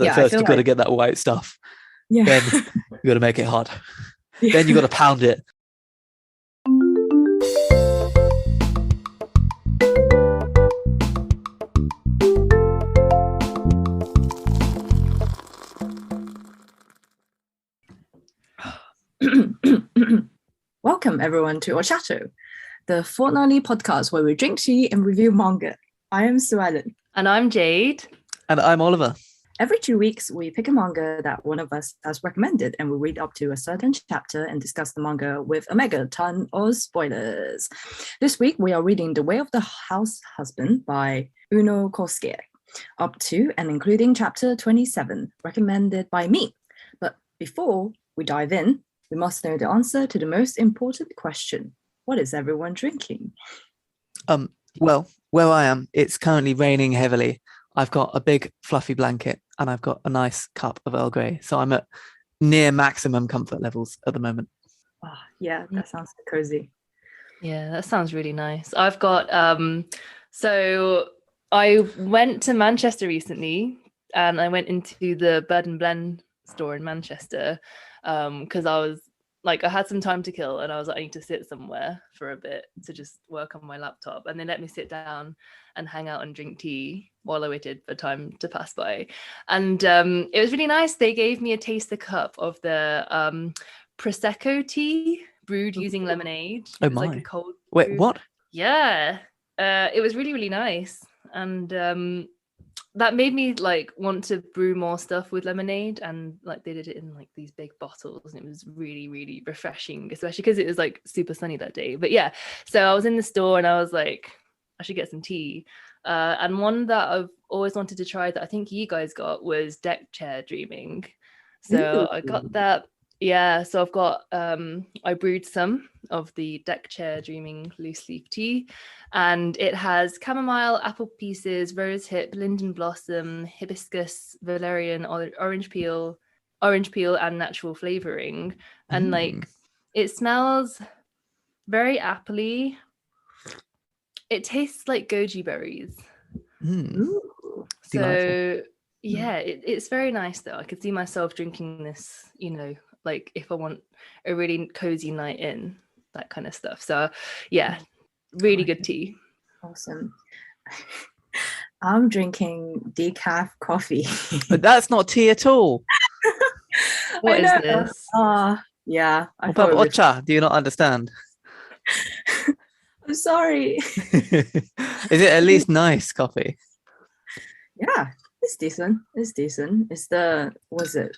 Yeah, first you've got to get that white stuff. Yeah. Then you got to make it hot. Yeah. Then you got to pound it. Welcome everyone to OCHATO, the fortnightly podcast where we drink tea and review manga. I am Suellen. And I'm Jade. And I'm Oliver. Every 2 weeks, we pick a manga that one of us has recommended and we read up to a certain chapter and discuss the manga with a mega ton of spoilers. This week, we are reading The Way of the House Husband by Oono Kousuke, up to and including chapter 27, recommended by me. But before we dive in, we must know the answer to the most important question. What is everyone drinking? Well, where I am, it's currently raining heavily. I've got a big fluffy blanket and I've got a nice cup of Earl Grey. So I'm at near maximum comfort levels at the moment. Oh, yeah, that sounds so cozy. Yeah, that sounds really nice. I've got, so I went to Manchester recently and I went into the Bird and Blend store in Manchester because I had some time to kill and I was like, I need to sit somewhere for a bit to just work on my laptop. And they let me sit down and hang out and drink tea while I waited for time to pass by. And it was really nice. They gave me a taster cup of the Prosecco tea brewed using lemonade. Oh, it was my. like a cold Wait, brew. what? Yeah. It was really, really nice. And that made me want to brew more stuff with lemonade, and they did it in these big bottles, and it was really, really refreshing, especially because it was super sunny that day. But yeah, so I was in the store and I was like, I should get some tea. And one that I've always wanted to try that I think you guys got was deck chair dreaming. So Ooh. I got that. Yeah, so I've got I brewed some of the deck chair dreaming loose leaf tea, and it has chamomile, apple pieces, rose hip, linden blossom, hibiscus, valerian, orange peel, and natural flavoring. And it smells very appley. It tastes like goji berries. Ooh. So Delightful. yeah, it's very nice though. I could see myself drinking this, if I want a really cozy night in, that kind of stuff. So yeah, really good tea. Awesome. I'm drinking decaf coffee. But that's not tea at all. What is this? Yeah. What about ocha? Do you not understand? I'm sorry. Is it at least nice coffee? Yeah, it's decent. It's Nespresso?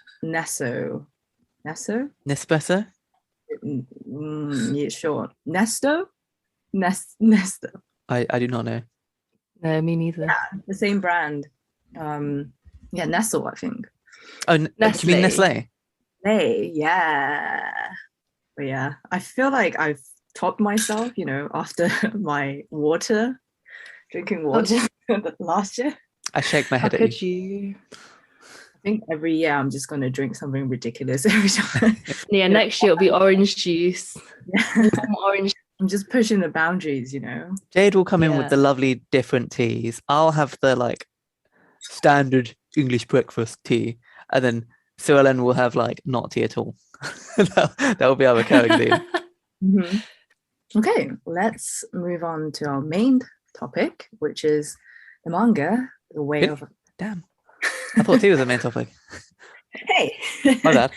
Nespresso? Yeah, sure. Nesto? Nesto. I do not know. No, me neither. Yeah, the same brand. Nestle, I think. Oh, do you mean Nestle? Hey, yeah. But yeah, I feel like I've topped myself, after my drinking water last year. I shake my head at you. you. I think every year I'm just going to drink something ridiculous every time. Yeah, next year it'll be orange juice. Yeah. Orange. I'm just pushing the boundaries, Jade will come in with the lovely different teas. I'll have the standard English breakfast tea, and then Suellen will have not tea at all. that will be our recurring theme. Mm-hmm. Okay, let's move on to our main topic, which is the manga, The Way of... Damn. I thought tea was the main topic. Hey! My bad.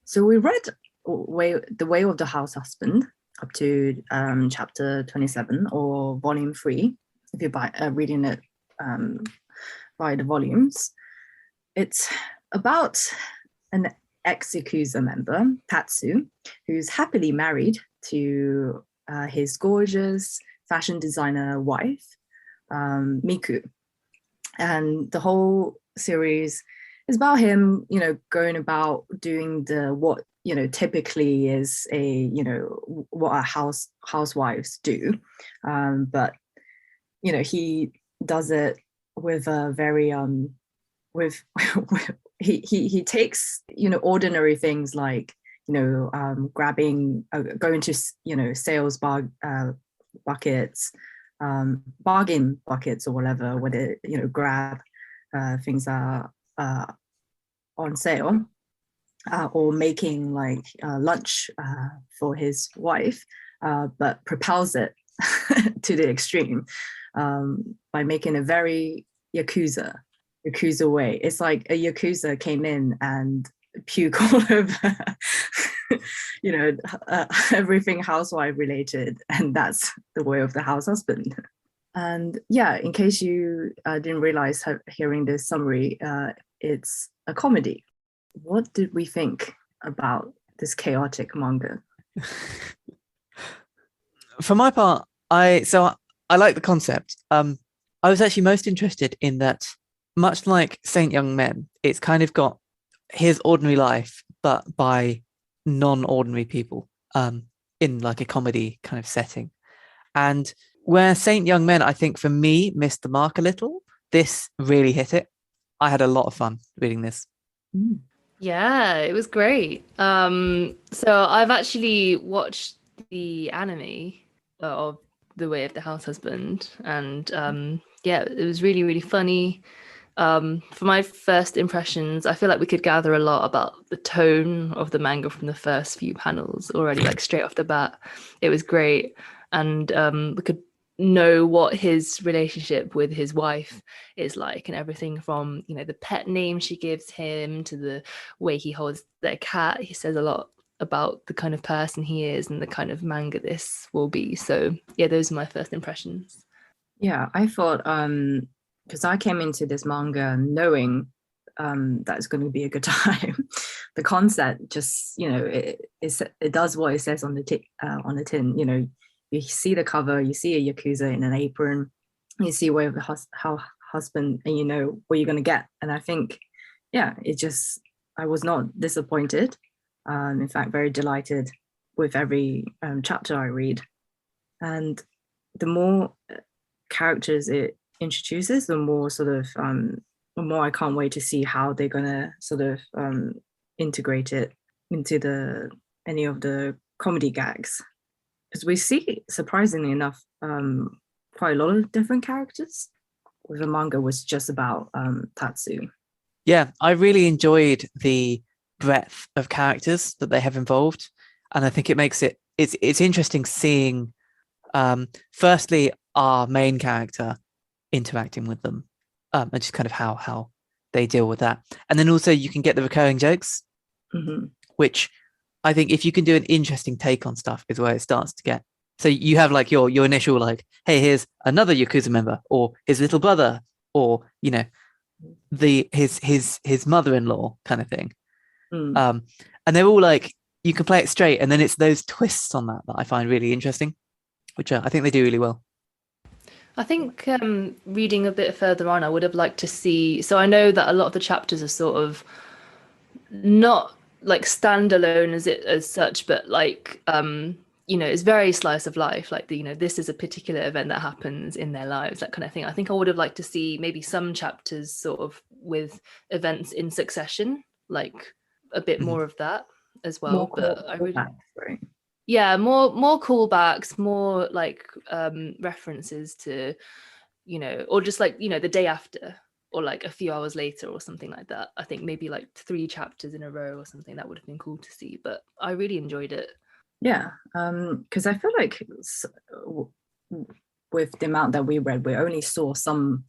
So we read The Way of the House Husband up to chapter 27 or volume 3, if you're reading it by the volumes. It's about an ex-Yakuza member, Tatsu, who's happily married to his gorgeous fashion designer wife, Miku. And the whole series is about him, going about doing what typically is what our housewives do, but he does it with a very he takes ordinary things like grabbing going to sales buckets, bargain buckets or whatever, where they grab things that are on sale, or making like lunch for his wife, but propels it to the extreme by making a very Yakuza way. It's like a Yakuza came in and puke all over, everything housewife related, and that's the way of the house husband. And yeah, in case you didn't realize hearing this summary, it's a comedy. What did we think about this chaotic manga? For my part, I like the concept. I was actually most interested in that, much like Saint Young Men, it's kind of got his ordinary life, but by non-ordinary people, in like a comedy kind of setting. And where Saint Young Men, I think for me, missed the mark a little, this really hit it. I had a lot of fun reading this. Yeah, it was great. So I've actually watched the anime of The Way of the House Husband, and yeah, it was really, really funny. For my first impressions, I feel like we could gather a lot about the tone of the manga from the first few panels already, like straight off the bat. It was great. And we could know what his relationship with his wife is like, and everything from, the pet name she gives him to the way he holds their cat. He says a lot about the kind of person he is and the kind of manga this will be. So yeah, those are my first impressions. Yeah, I thought, because I came into this manga knowing that it's going to be a good time. The concept just, it does what it says on the tin. You see the cover, you see a Yakuza in an apron, you see where the husband, and you know what you're going to get. And I think, yeah, I was not disappointed. In fact, very delighted with every chapter I read. And the more characters it introduces, the more the more I can't wait to see how they're going to sort of integrate it into any of the comedy gags. Because we see, surprisingly enough, quite a lot of different characters. The manga was just about Tatsu. Yeah, I really enjoyed the breadth of characters that they have involved, and I think it makes it's interesting seeing, firstly, our main character interacting with them, and just kind of how they deal with that, and then also you can get the recurring jokes, which I think if you can do an interesting take on stuff is where it starts to get. So you have like your initial like, hey, here's another Yakuza member, or his little brother, or his mother-in-law kind of thing. And they're all like, you can play it straight, and then it's those twists on that I find really interesting, which I think they do really well. I think reading a bit further on, I would have liked to see. So I know that a lot of the chapters are sort of not like standalone as such, but like it's very slice of life. Like this is a particular event that happens in their lives, that kind of thing. I think I would have liked to see maybe some chapters sort of with events in succession, like a bit more of that as well. But I really, yeah, more callbacks, more like references to, or just like the day after, or like a few hours later or something like that. I think maybe like 3 chapters in a row or something. That would have been cool to see, but I really enjoyed it. Yeah, because I feel like with the amount that we read, we only saw some,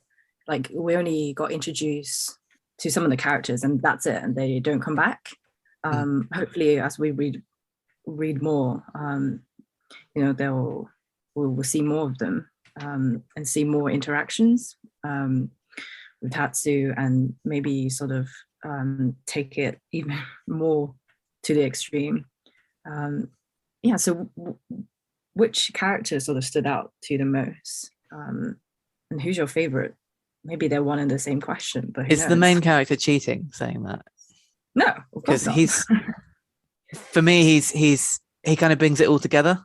like we only got introduced to some of the characters, and that's it, and they don't come back. Hopefully, as we read more, we'll see more of them, and see more interactions with Tatsu, and maybe sort of take it even more to the extreme. Yeah, so which character sort of stood out to you the most? And who's your favorite? Maybe they're one and the same question, but is the main character cheating, saying that? No, because he's for me, he kind of brings it all together.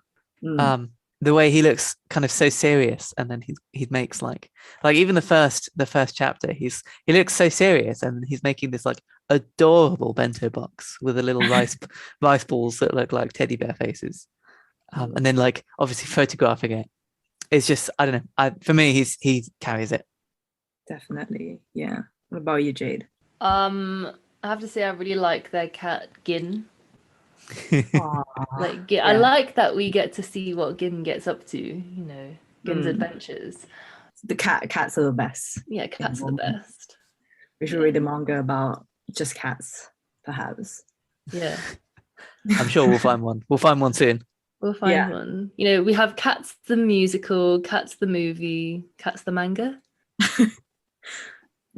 The way he looks kind of so serious, and then he makes like even the first chapter, he looks so serious, and he's making this like adorable bento box with a little rice balls that look like teddy bear faces, and then like obviously photographing it. It's just, I don't know. For me, he carries it. Definitely, yeah. What about you, Jade? I have to say I really like their cat Gin. Aw, Like I yeah. like that we get to see what Gin gets up to, Gin's Mm. adventures. The cats are the best. Yeah, cats are the best. We should read a manga about just cats, perhaps. Yeah. I'm sure we'll find one. We'll find one soon. We'll find one. We have Cats the musical, Cats the movie, Cats the manga.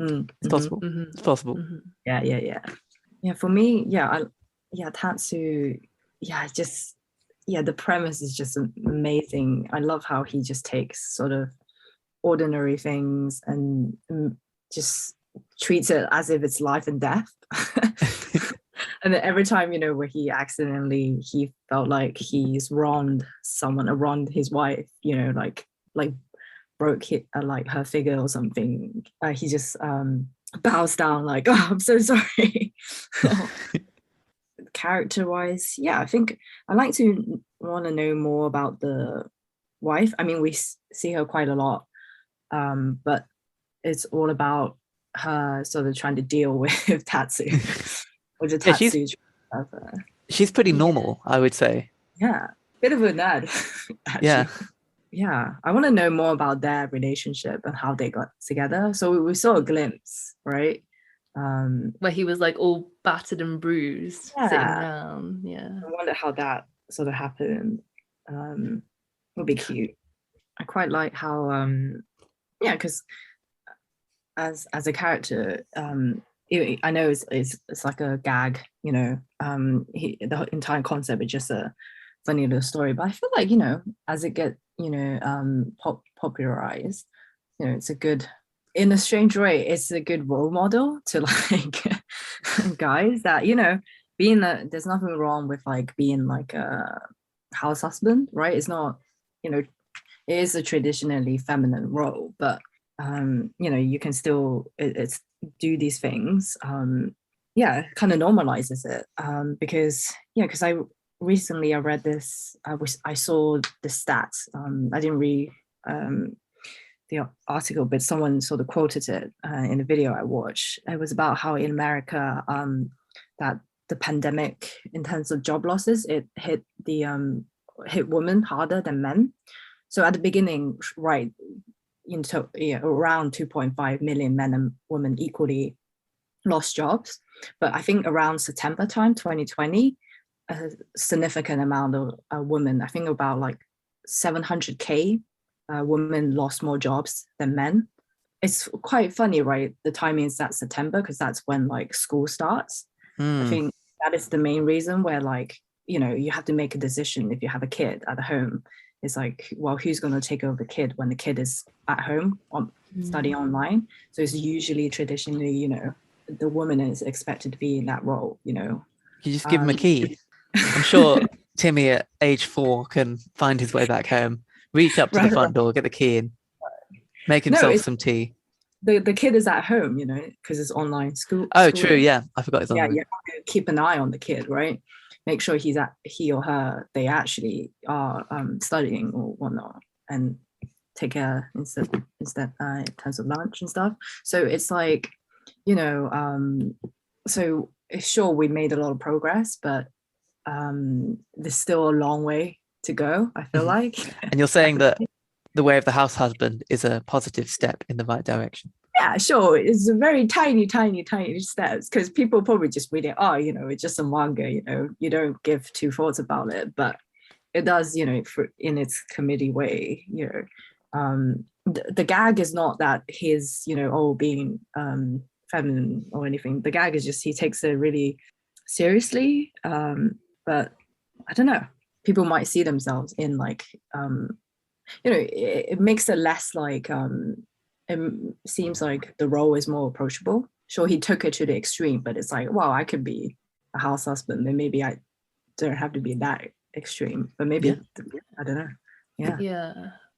It's possible. It's possible. Yeah. Yeah, for me, Tatsu, the premise is just amazing. I love how he just takes sort of ordinary things and just treats it as if it's life and death. And then every time, where he felt like he's wronged someone or wronged his wife, like broke like her figure or something, he just bows down like, oh, I'm so sorry. Character wise, I think I like to want to know more about the wife. I mean, we see her quite a lot, but it's all about her sort of trying to deal with Tatsu. Or the Tatsu. She's pretty normal, I would say. Yeah, bit of a nerd. Actually. Yeah, I want to know more about their relationship and how they got together. So we saw a glimpse, right? Where he was like all battered and bruised, sitting down. Yeah, I wonder how that sort of happened. Would be cute. I quite like how because as a character, I know it's like a gag, the entire concept is just a funny little story, but I feel like, as it gets, popularized, it's a good, in a strange way, it's a good role model to like guys that, being there's nothing wrong with like being like a house husband, right? It's not, it is a traditionally feminine role, but you can still it's do these things. Kind of normalizes it, because I recently I read this, I saw the stats. I didn't read the article, but someone sort of quoted it in a video I watched. It was about how in America, that the pandemic, in terms of job losses, it hit hit women harder than men. So at the beginning, right, around 2.5 million men and women equally lost jobs. But I think around September time, 2020, a significant amount of women, I think about like 700K women lost more jobs than men. It's quite funny, right? The timing is that September, because that's when like school starts. I think that is the main reason where like, you have to make a decision if you have a kid at home. It's like, well, who's going to take over the kid when the kid is at home studying online? So it's usually traditionally, the woman is expected to be in that role, You just give him a key. I'm sure Timmy at age 4 can find his way back home, reach up to the front door, get the key in, make himself some tea. The kid is at home, because it's online school. Oh, true. Yeah, I forgot it's online. Yeah, you have to keep an eye on the kid, right? Make sure he or her, they actually are studying or whatnot, and take care instead in terms of lunch and stuff. So it's like, so sure, we made a lot of progress, but there's still a long way to go, I feel like. And you're saying that the way of the house husband is a positive step in the right direction. Yeah, sure. It's a very tiny steps, because people probably just read it, it's just a manga, you don't give two thoughts about it, but it does, in its comedy way, the gag is not that he's, being feminine or anything. The gag is just he takes it really seriously, but I don't know. People might see themselves in like, it makes it less like, it seems like the role is more approachable. Sure, he took it to the extreme, but it's like, wow, I could be a house husband, and maybe I don't have to be that extreme, but maybe I don't know. Yeah,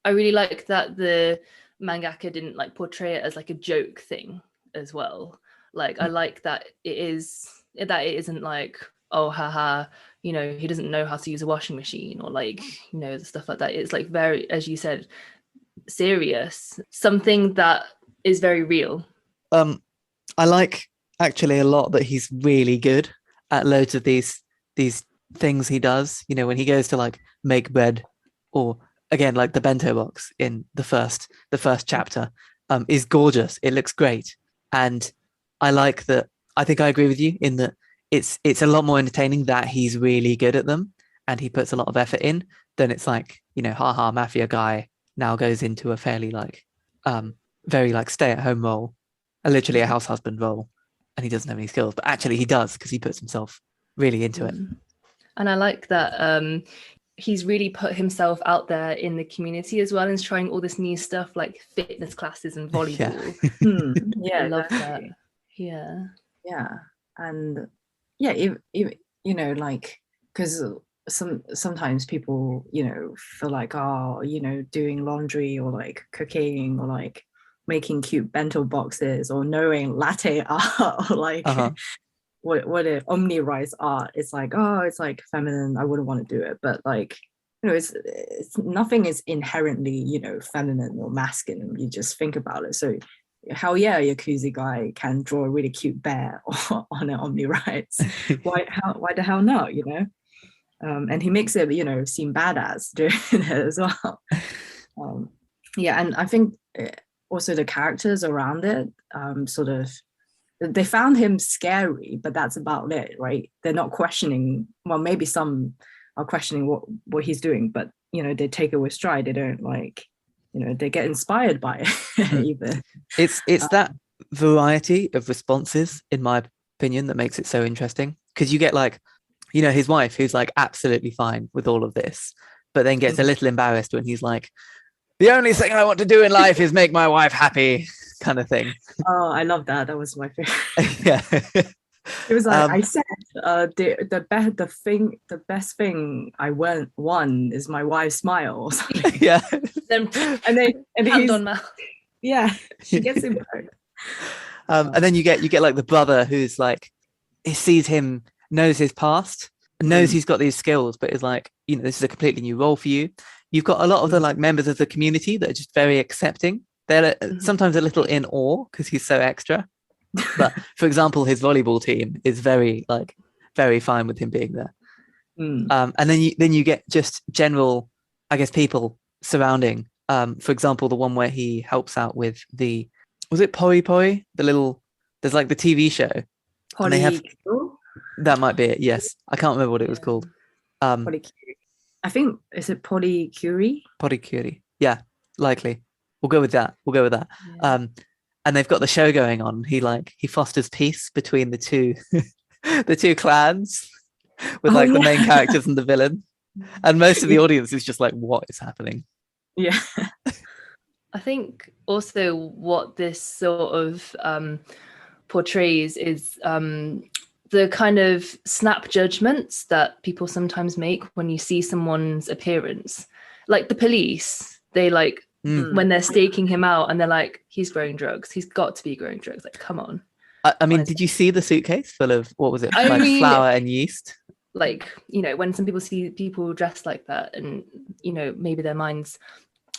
I really like that the mangaka didn't like portray it as like a joke thing as well. Like I like that it isn't like, oh haha, he doesn't know how to use a washing machine, or like, stuff like that. It's like very, as you said, serious, something that is very real. I like actually a lot that he's really good at loads of these things he does. You know, when he goes to like make bread, or again like the bento box in the first chapter, is gorgeous. It looks great, and I like that. I think I agree with you in that it's a lot more entertaining that he's really good at them and he puts a lot of effort in than it's like, you know, haha, mafia guy now goes into a fairly like very like stay at home role, literally a house husband role, and he doesn't have any skills, but actually he does because he puts himself really into it. And I like that he's really put himself out there in the community as well, and is trying all this new stuff like fitness classes and volleyball. Yeah, I love exactly. that. Yeah, and yeah, if you know, like, because sometimes people, you know, feel like, oh, you know, doing laundry or like cooking or like making cute bento boxes or knowing latte art or like what if omni rice art, it's like, oh, it's like feminine, I wouldn't want to do it. But like, you know, it's nothing is inherently, you know, feminine or masculine. You just think about it. So hell yeah, a Yakuza guy can draw a really cute bear on an omni rice. Why the hell not, you know? And he makes it, you know, seem badass doing it as well. Yeah, and I think also the characters around it sort of, they found him scary, but that's about it, right? They're not questioning, well, maybe some are questioning what he's doing, but, you know, they take it with stride. They don't like, you know, they get inspired by it even. It's that variety of responses, in my opinion, that makes it so interesting. Because you get like, you know, his wife who's like absolutely fine with all of this, but then gets a little embarrassed when he's like, the only thing I want to do in life is make my wife happy, kind of thing. Oh, I love that. That was my favorite. Yeah. It was like, I said, the best thing I won is my wife's smile or something. Yeah. and he's on mouth. Yeah, she gets him back. And then you get like the brother who's like, he sees him, knows his past, knows he's got these skills, but is like, you know, this is a completely new role for you. You've got a lot of the like members of the community that are just very accepting. They're sometimes a little in awe because he's so extra. But for example, his volleyball team is very fine with him being there. And then you get just general, I guess, people surrounding. For example, the one where he helps out with was it Poi Poi? There's like the TV show. And they have, that might be it. Yes, I can't remember what it was called. I think, is it Polycurie? Polycurie. Yeah, likely. We'll go with that. Yeah. And they've got the show going on. He fosters peace between the two the two clans with the main characters and the villain. And most of the audience is just like, what is happening? Yeah. I think also what this sort of portrays is the kind of snap judgments that people sometimes make when you see someone's appearance. Like the police, they like, when they're staking him out and they're like, he's growing drugs. He's got to be growing drugs. Like, come on. I mean, did you see the suitcase full of, what was it? Flour and yeast? Like, you know, when some people see people dressed like that and, you know, maybe their minds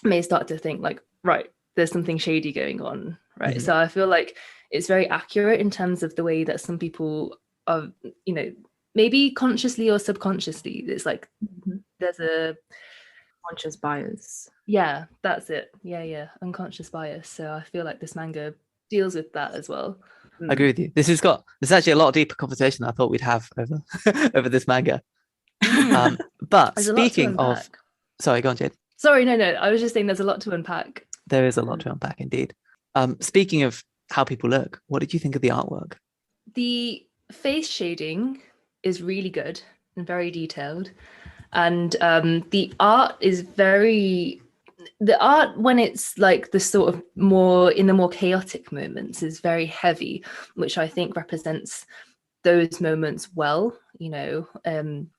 may start to think like, right, there's something shady going on, right? So I feel like it's very accurate in terms of the way that some people are, you know, maybe consciously or subconsciously, it's like there's a conscious bias. Yeah, that's it. Yeah, unconscious bias. So I feel like this manga deals with that as well. I agree with you. This is actually a lot deeper conversation than I thought we'd have over this manga. But speaking of, sorry, go on, Jade. Sorry, no. I was just saying there's a lot to unpack. There is a lot to unpack indeed. Speaking of how people look, what did you think of the artwork? The face shading is really good and very detailed. And the art is the art when it's like the sort of more chaotic moments is very heavy, which I think represents those moments well, you know. And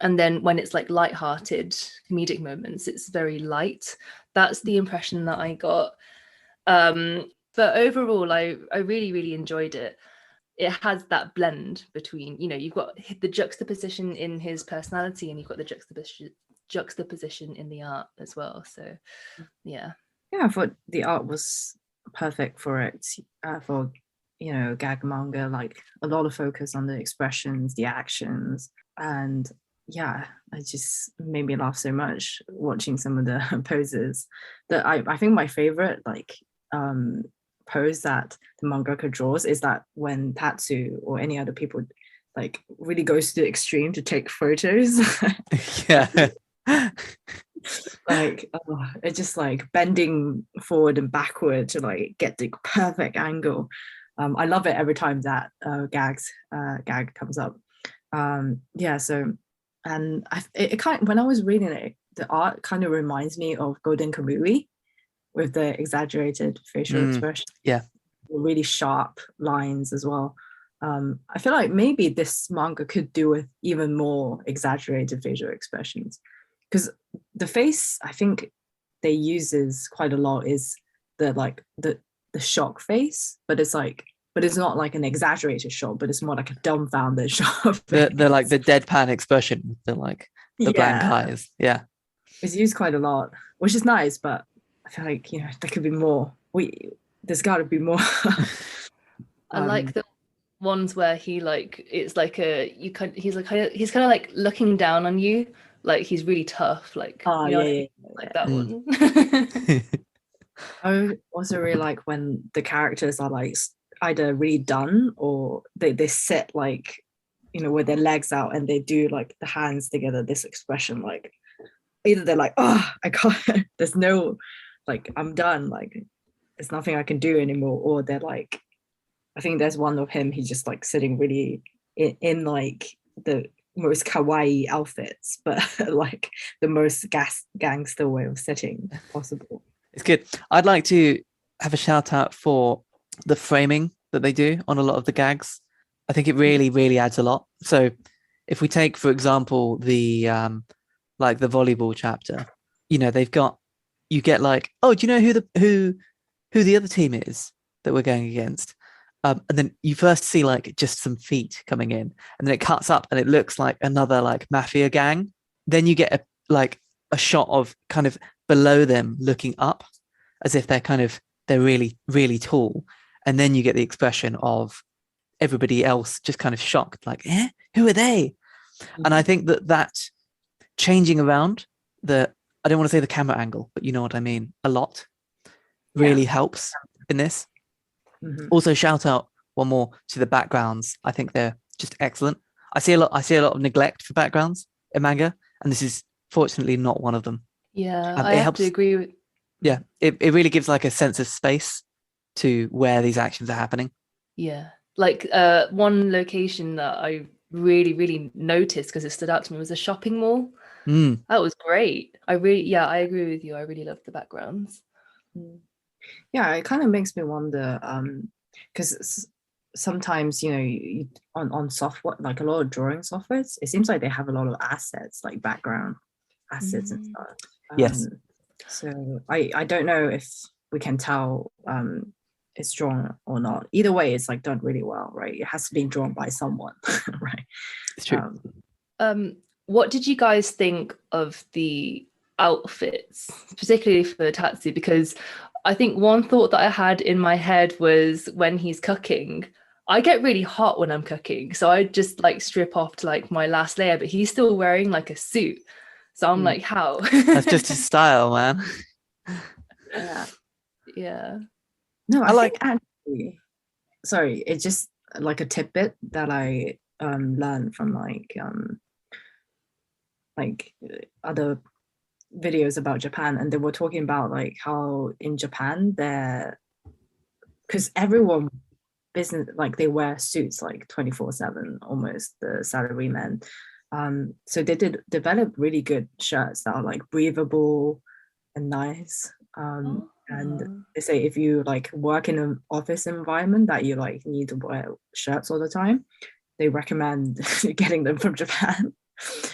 then when it's like light-hearted comedic moments, it's very light. That's the impression that I got. But overall, I really, really enjoyed it. It has that blend between, you know, you've got the juxtaposition in his personality and you've got the juxtaposition in the art as well. So, yeah. Yeah, I thought the art was perfect for it, for gag manga, like a lot of focus on the expressions, the actions, and yeah, it just made me laugh so much watching some of the poses. That I think my favorite pose that the mangaka draws is that when Tatsu or any other people like really goes to the extreme to take photos. Yeah. Like it's just like bending forward and backward to like get the perfect angle. I love it every time that gag comes up. So, and it kind of, when I was reading it, the art kind of reminds me of Golden Kamui with the exaggerated facial expression. Yeah, really sharp lines as well. I feel like maybe this manga could do with even more exaggerated facial expressions, because the face I think they uses quite a lot is the shock face, but it's not like an exaggerated shock, but it's more like a dumbfounded shock. the like the deadpan expression, the blank eyes. Yeah, it's used quite a lot, which is nice, but I feel like there could be more. There's got to be more. I like the ones where he it's like he's kind of like looking down on you, like he's really tough, like like that one. I also really like when the characters are like either really done or they sit like with their legs out and they do like the hands together, this expression, like either they're like, oh, I can't, there's no, like, I'm done, like there's nothing I can do anymore, or they're like, I think there's one of him, he's just like sitting really in like the most kawaii outfits, but like the most gangster way of sitting possible. It's good. I'd like to have a shout out for the framing that they do on a lot of the gags. I think it really, really adds a lot. So if we take, for example, the like the volleyball chapter, you get like, oh, do you know who the other team is that we're going against? And then you first see like just some feet coming in, and then it cuts up and it looks like another like mafia gang. Then you get a shot of kind of below them looking up as if they're really, really tall. And then you get the expression of everybody else just kind of shocked, like, who are they? Mm-hmm. And I think that changing around I don't want to say the camera angle, but you know what I mean, a lot really helps in this. Mm-hmm. Also, shout out one more to the backgrounds. I think they're just excellent. I see a lot of neglect for backgrounds in manga, and this is fortunately not one of them. Yeah, I have to agree with. Yeah, it really gives like a sense of space to where these actions are happening. Yeah, like one location that I really, really noticed because it stood out to me was a shopping mall. That was great. I agree with you. I really loved the backgrounds. Yeah, it kind of makes me wonder, because sometimes on software, like a lot of drawing softwares, it seems like they have a lot of assets, like background assets and stuff. Yes. So I don't know if we can tell it's drawn or not. Either way, it's like done really well, right? It has to be drawn by someone, right? It's true. What did you guys think of the outfits, particularly for Tatsu? Because I think one thought that I had in my head was when he's cooking, I get really hot when I'm cooking, so I just like strip off to like my last layer, but he's still wearing like a suit. So I'm like, how? That's just his style, man. Yeah. No, I like actually. Sorry, it's just like a tidbit that I learned from like other videos about Japan, and they were talking about like how in Japan because everyone business, like they wear suits like 24/7, almost, the salarymen. So they did develop really good shirts that are like breathable and nice. And they say if you like work in an office environment that you like need to wear shirts all the time, they recommend getting them from Japan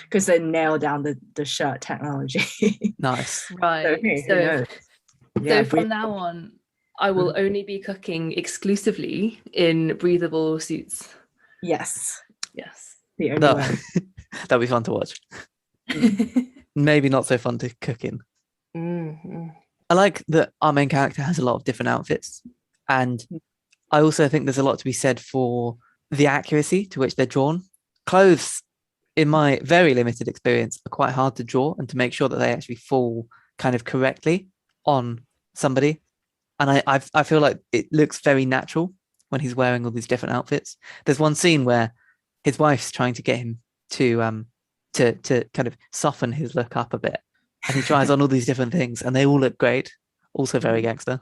because they nail down the shirt technology. Nice. Right. So from now on, I will only be cooking exclusively in breathable suits. Yes. The only way. That'll be fun to watch. Maybe not so fun to cook in. Mm-hmm. I like that our main character has a lot of different outfits, and I also think there's a lot to be said for the accuracy to which they're drawn. Clothes, in my very limited experience, are quite hard to draw and to make sure that they actually fall kind of correctly on somebody. And I feel like it looks very natural when he's wearing all these different outfits. There's one scene where his wife's trying to get him to kind of soften his look up a bit, and he tries on all these different things, and they all look great. Also very gangster.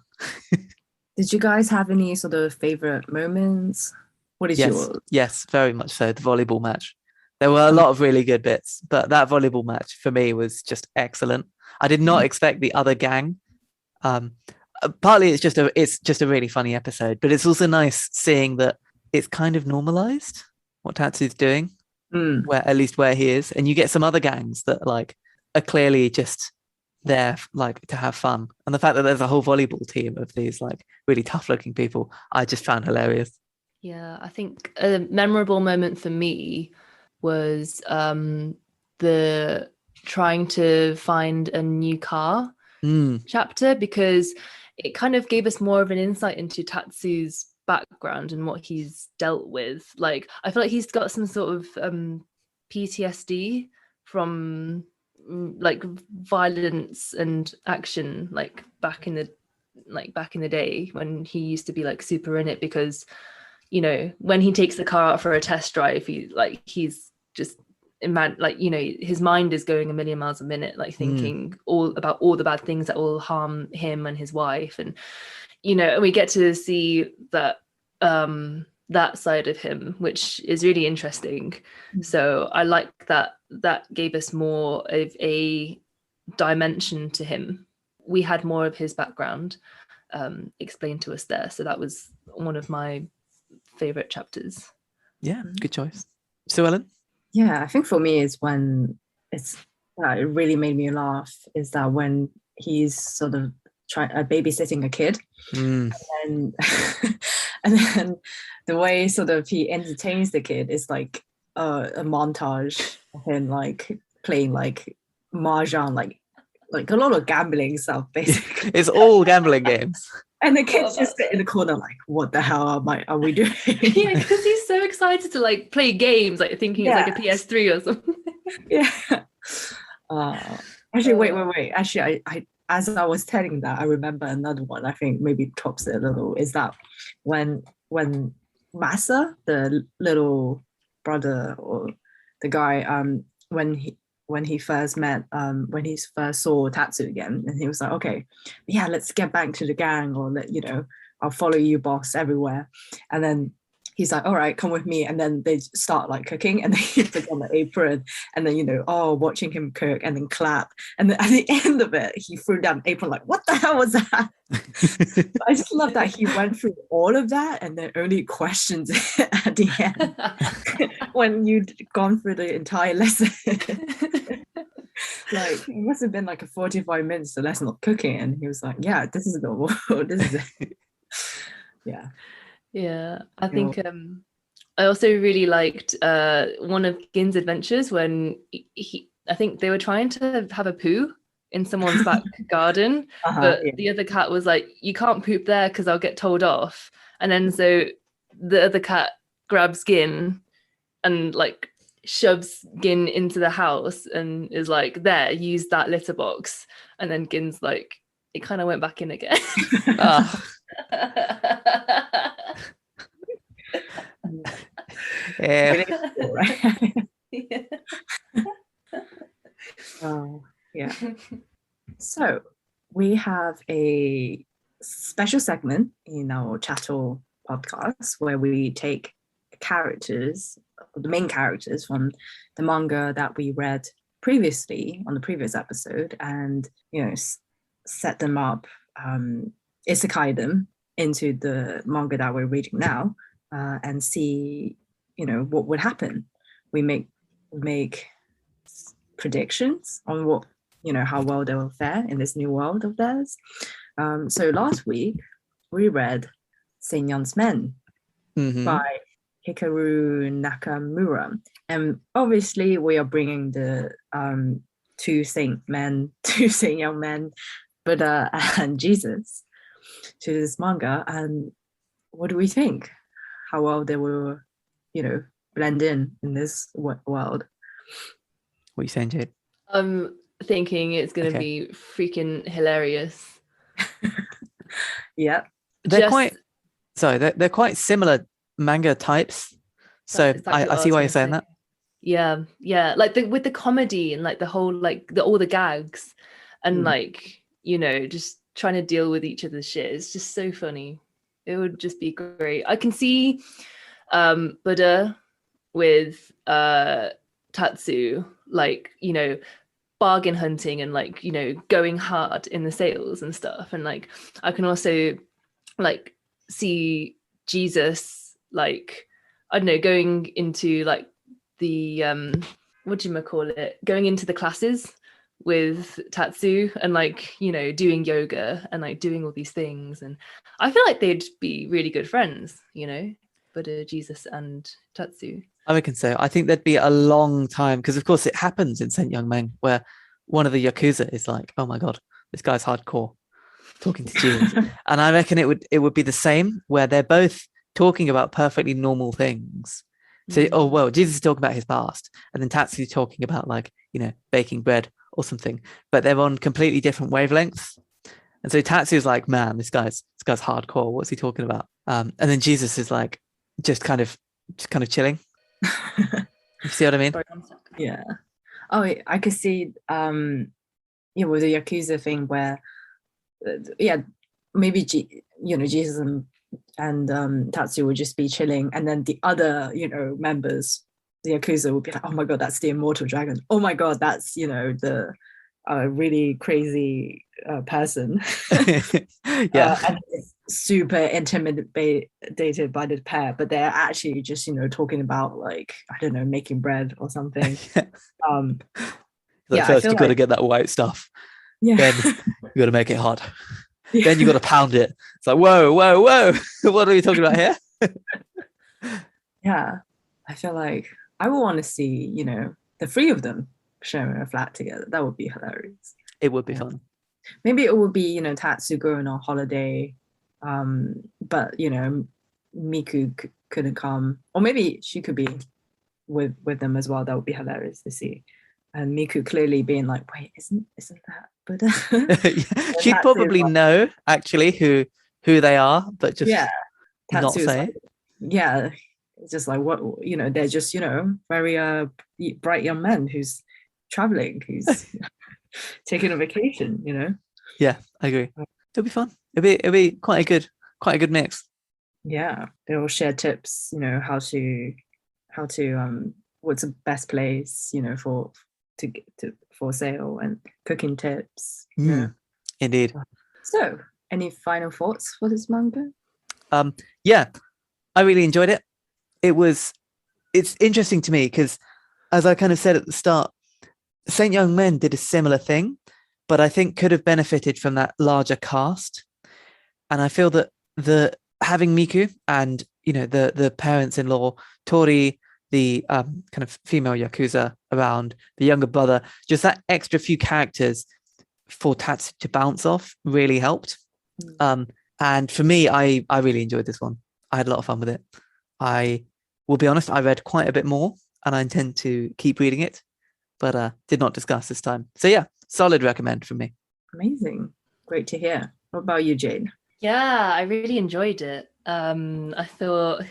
Did you guys have any sort of favorite moments? What is yours? Yes, very much so. The volleyball match. There were a lot of really good bits, but that volleyball match for me was just excellent. I did not expect the other gang. Partly it's just a really funny episode, but it's also nice seeing that it's kind of normalized what Tatsu's doing, where at least where he is, and you get some other gangs that like are clearly just there like to have fun, and the fact that there's a whole volleyball team of these like really tough looking people, I just found hilarious. Yeah, I think a memorable moment for me was the trying to find a new car chapter, because it kind of gave us more of an insight into Tatsu's background and what he's dealt with. Like, I feel like he's got some sort of PTSD from like violence and action, like back in the day when he used to be like super in it, because when he takes the car out for a test drive, he's just his mind is going a million miles a minute, like thinking all about all the bad things that will harm him and his wife, and we get to see that that side of him, which is really interesting. So I like that gave us more of a dimension to him. We had more of his background explained to us there, so that was one of my favorite chapters. Yeah, good choice. So Ellen? Yeah, I think for me is when it really made me laugh is that when he's sort of babysitting a kid, and then the way sort of he entertains the kid is like a montage of him like playing like mahjong, like a lot of gambling stuff basically. It's all gambling games. And the kids just sit in the corner like, what the hell are we doing? Yeah, because he's so excited to like play games, like thinking it's like a PS3 or something. Yeah. Actually, wait. Actually, I as I was telling that, I remember another one. I think maybe tops it a little. Is that when Masa, the little brother or the guy, when he first met, when he first saw Tatsu again, and he was like, okay, yeah, let's get back to the gang, or I'll follow you, boss, everywhere. And then he's like, all right, come with me. And then they start like cooking, and then he puts on the apron, and then watching him cook and then clap. And then at the end of it, he threw down the apron like, what the hell was that? I just love that he went through all of that and then only questions it at the end when you'd gone through the entire lesson. Like, it must have been like a 45 minutes the lesson of cooking, and he was like, yeah, this is normal. This is it. Yeah, I think I also really liked one of Gin's adventures when I think they were trying to have a poo in someone's back garden, but the other cat was like, you can't poop there because I'll get told off. And then so the other cat grabs Gin and like shoves Gin into the house and is like, there, use that litter box. And then Gin's like, it kind of went back in again. Yeah. Oh, yeah. So we have a special segment in our OCHATO podcast where we take the main characters from the manga that we read previously on the previous episode, and set them up, isekai them into the manga that we're reading now, and see what would happen. We make predictions on what how well they will fare in this new world of theirs. So last week we read Seiyan's Men by Hikaru Nakamura, and obviously we are bringing the two Saint young men, Buddha and Jesus, to this manga. And what do we think? How well they will, blend in this world? What are you saying, Jade? I'm thinking it's going to be freaking hilarious. Yeah. They're quite similar manga types. So exactly I see why you're saying that. Yeah, like with the comedy and like the whole like all the gags and like just trying to deal with each other's shit. It's just so funny. It would just be great. I can see Buddha with Tatsu, like bargain hunting and like going hard in the sales and stuff, and like I can also like see Jesus, like I don't know, going into like the what do you call it, going into the classes with Tatsu and like doing yoga and like doing all these things, and I feel like they'd be really good friends, Buddha, Jesus and Tatsu. I reckon so. I think there'd be a long time, because of course it happens in Saint Young Men where one of the Yakuza is like, oh my god, this guy's hardcore, talking to Jesus. And I reckon it would be the same, where they're both talking about perfectly normal things. So, oh well, Jesus is talking about his past, and then Tatsu's talking about like, baking bread or something, but they're on completely different wavelengths. And so Tatsu's like, man, this guy's hardcore. What's he talking about? And then Jesus is like, just kind of chilling. You see what I mean? Yeah. Oh, I could see with the Yakuza thing where maybe Jesus and Tatsu would just be chilling, and then the other members, the Yakuza, would be like, oh my god, that's the Immortal Dragon. Oh my god, that's the really crazy person. Yeah. And it's super intimidated by the pair, but they're actually just talking about like, I don't know, making bread or something. First you got to get that white stuff, then you got to make it hot, then you got to pound it. It's like, whoa what are we talking about here? Yeah, I feel like I would want to see the three of them sharing a flat together. That would be hilarious. It would be fun. Maybe it would be Tatsu going on holiday, but Miku couldn't come, or maybe she could be with them as well. That would be hilarious to see. And Miku clearly being like, wait, isn't that Buddha? She'd probably know actually who they are, but just not Tatsu's say. Like, it's just like, what, they're just very bright young men who's traveling, who's taking a vacation. Yeah, I agree. It'll be fun. It'll be quite a good mix. Yeah, they'll share tips, how to what's the best place for sale, and cooking tips. Indeed. So, any final thoughts for this manga? Yeah, I really enjoyed it. It's interesting to me because, as I kind of said at the start, Saint Young Men did a similar thing, but I think could have benefited from that larger cast. And I feel that having Miku and the parents-in-law, Tori, the kind of female Yakuza around, the younger brother, just that extra few characters for Tatsu to bounce off really helped. And for me, I really enjoyed this one. I had a lot of fun with it. I will be honest, I read quite a bit more, and I intend to keep reading it, but did not discuss this time. So yeah, solid recommend from me. Amazing. Great to hear. What about you, Jade? Yeah, I really enjoyed it. I thought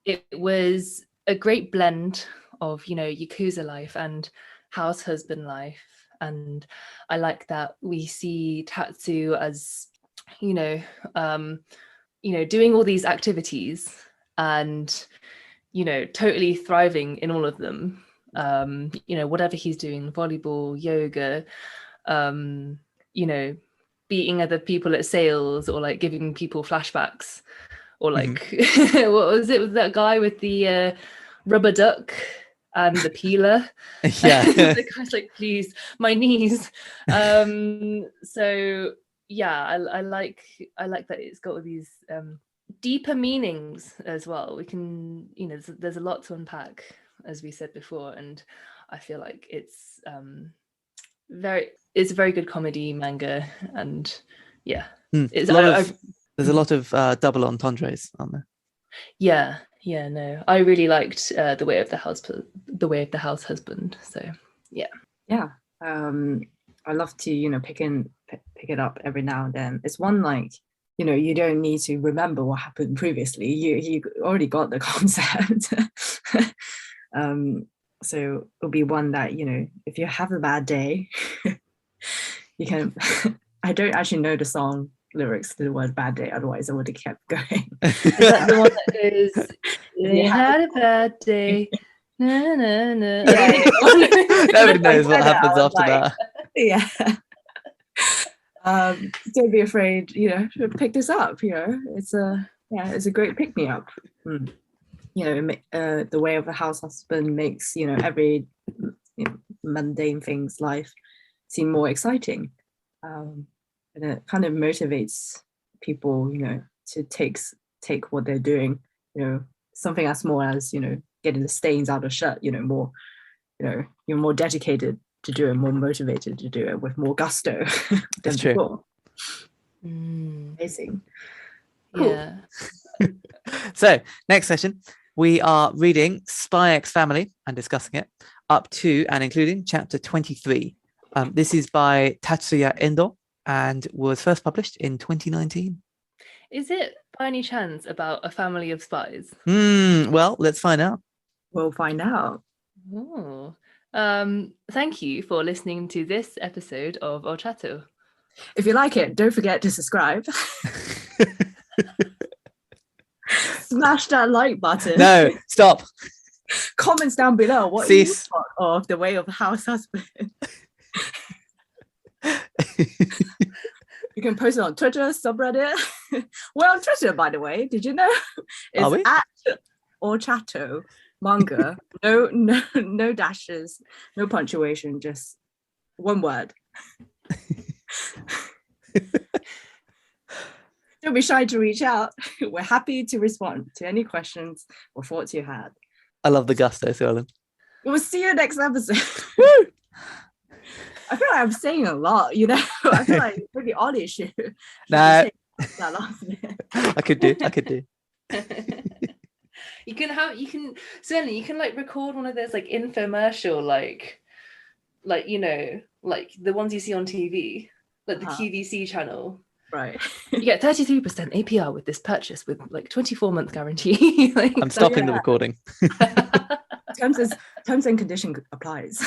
it was a great blend of, Yakuza life and house husband life. And I like that we see Tatsu as, doing all these activities and, totally thriving in all of them. Whatever he's doing, volleyball, yoga, beating other people at sales, or like giving people flashbacks, or like what was it with that guy with the rubber duck and the peeler? Yeah. The guy's like, please, my knees. So yeah, I like that it's got all these deeper meanings as well. We can, there's a lot to unpack, as we said before, and I feel like it's a very good comedy manga, and yeah, There's a lot of double entendres, aren't there? Yeah, no, I really liked the way of the house husband. So Yeah. I love to pick it up every now and then. It's one like you don't need to remember what happened previously. You already got the concept. So it'll be one that if you have a bad day, you can. I don't actually know the song lyrics to the word "bad day," otherwise I would have kept going. is that the one that goes, "You had a bad day"? No, no, no. Yeah. Nobody knows what happens after that. Yeah. Don't be afraid, pick this up. It's a great pick me up. The way of a house husband makes every mundane thing's life seem more exciting, and it kind of motivates people to take what they're doing, something as small as getting the stains out of shirt, more you're more dedicated to do it, more motivated to do it with more gusto. That's true. Before. Amazing. Cool. Yeah. So next session, we are reading Spy X Family and discussing it up to and including chapter 23. This is by Tatsuya Endo and was first published in 2019. Is it by any chance about a family of spies? Well, let's find out. We'll find out. Oh. Thank you for listening to this episode of OCHATO. If you like it, don't forget to subscribe. Smash that like button. No, stop. Comments down below what you thought of the way of the house husband. You can post it on Twitter, subreddit. We're on Twitter, by the way. Did you know? It's at OCHATO manga. No dashes, no punctuation, just one word. Don't be shy to reach out. We're happy to respond to any questions or thoughts you had. I love the gusto, Suellen. We'll see you next episode. Woo! I feel like I'm saying a lot, I feel like maybe Ollie should. No. That last bit. I could do. You can certainly you can like record one of those like infomercial like like the ones you see on TV, like the QVC channel. Right. You get 33% APR with this purchase with like 24-month guarantee. I'm stopping the recording. Terms and condition applies.